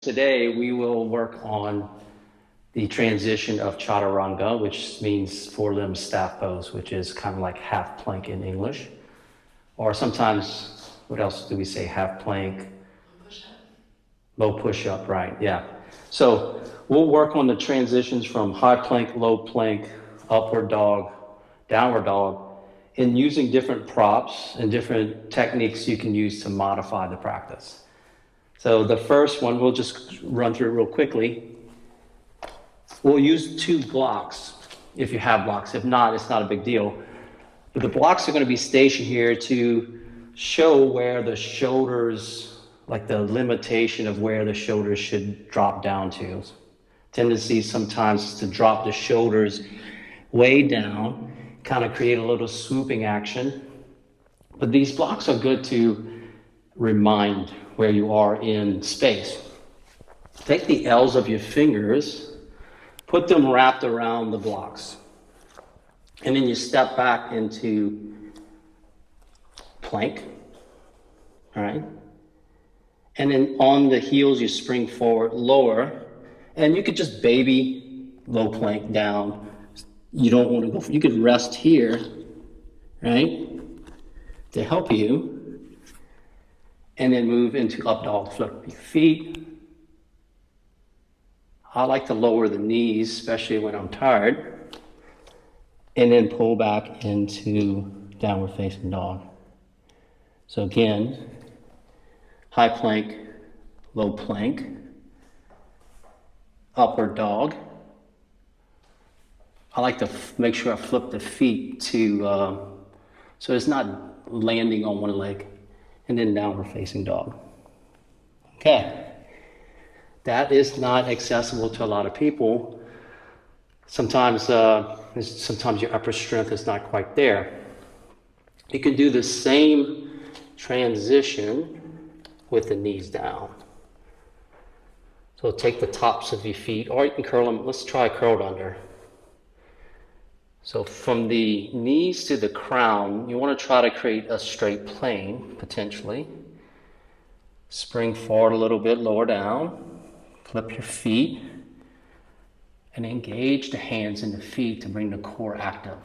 Today we will work on the transition of Chaturanga, which means four-limb staff pose, which is kind of like half plank in English. Or sometimes, what else do we say? Half plank, low push-up, right, yeah. So we'll work on the transitions from high plank, low plank, upward dog, downward dog, and using different props and different techniques you can use to modify the practice. So the first one, we'll just run through it real quickly. We'll use two blocks, if you have blocks. If not, it's not a big deal. But the blocks are going to be stationed here to show where the shoulders, like the limitation of where the shoulders should drop down to. Tendency sometimes is to drop the shoulders way down, kind of create a little swooping action. But these blocks are good to remind where you are in space. Take the L's of your fingers, put them wrapped around the blocks. And then you step back into plank, all right? And then on the heels, you spring forward, lower, and you could just baby low plank down. You don't want to go, you could rest here, right? To help you. And then move into up dog, flip your feet. I like to lower the knees, especially when I'm tired. And then pull back into downward facing dog. So again, high plank, low plank, upward dog. I like to make sure I flip the feet to, so it's not landing on one leg. And then downward facing dog. Okay. That is not accessible to a lot of people. Sometimes your upper strength is not quite there. You can do the same transition with the knees down. So take the tops of your feet, or you can curl them. Let's try curled under. So from the knees to the crown, you want to try to create a straight plane, potentially. Spring forward a little bit, lower down. Flip your feet. And engage the hands and the feet to bring the core active.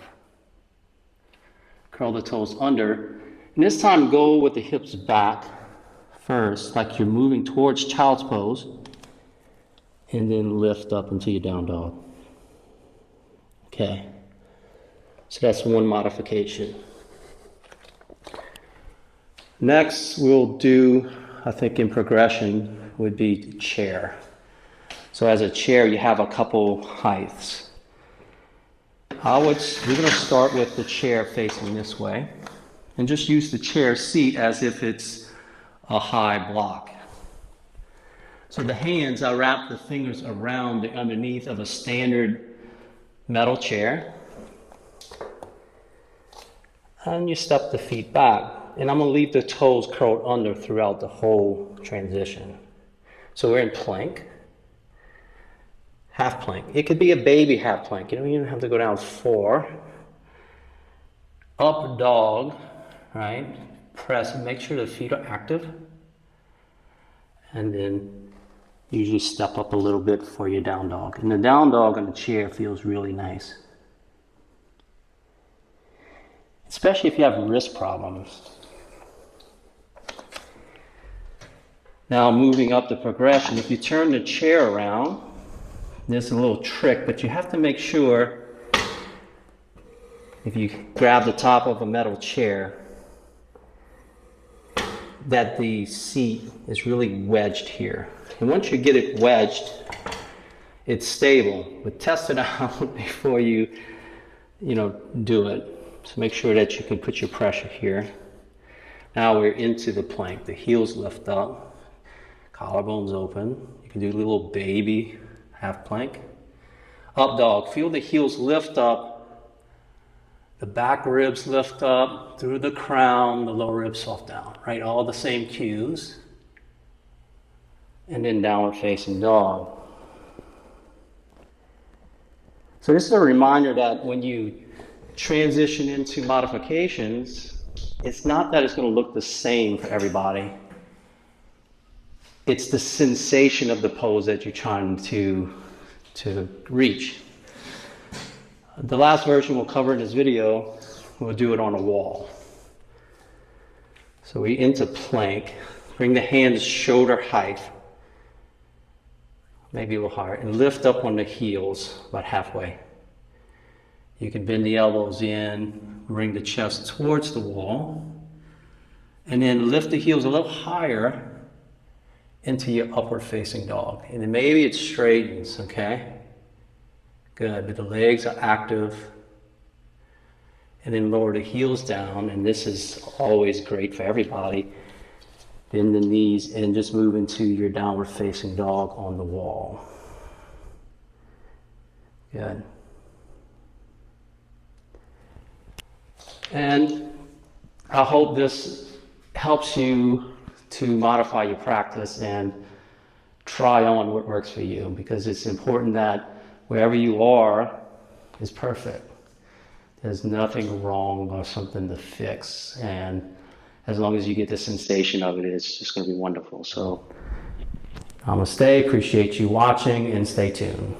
Curl the toes under. And this time go with the hips back first, like you're moving towards child's pose. And then lift up into your down dog. Okay. So that's one modification. Next, we'll do, I think in progression, would be chair. So as a chair, you have a couple heights. We're going to start with the chair facing this way. And just use the chair seat as if it's a high block. So the hands, I wrap the fingers around the underneath of a standard metal chair. And you step the feet back. And I'm going to leave the toes curled under throughout the whole transition. So we're in plank. Half plank. It could be a baby half plank. You don't even have to go down 4. Up dog, right? Press and make sure the feet are active. And then usually step up a little bit for your down dog. And the down dog on the chair feels really nice. Especially if you have wrist problems. Now moving up the progression, if you turn the chair around, there's a little trick, but you have to make sure, if you grab the top of a metal chair, that the seat is really wedged here. And once you get it wedged, it's stable. But test it out before you do it. So make sure that you can put your pressure here. Now we're into the plank. The heels lift up, collarbones open. You can do a little baby half plank. Up dog. Feel the heels lift up. The back ribs lift up through the crown. The lower ribs soft down. Right? All the same cues. And then downward facing dog. So this is a reminder that when you transition into modifications, it's not that it's going to look the same for everybody. it's the sensation of the pose that you're trying to reach. The last version we'll cover in this video, we'll do it on a wall. So we into plank, bring the hands shoulder height, maybe a little higher, and lift up on the heels about halfway. You can bend the elbows in, bring the chest towards the wall, and then lift the heels a little higher into your upward facing dog. And then maybe it straightens, okay? Good, but the legs are active. And then lower the heels down, and this is always great for everybody. Bend the knees and just move into your downward facing dog on the wall. Good. And I hope this helps you to modify your practice and try on what works for you, because it's important that wherever you are is perfect. There's nothing wrong or something to fix, and as long as you get the sensation of it, it's just going to be wonderful. So namaste, appreciate you watching, and stay tuned.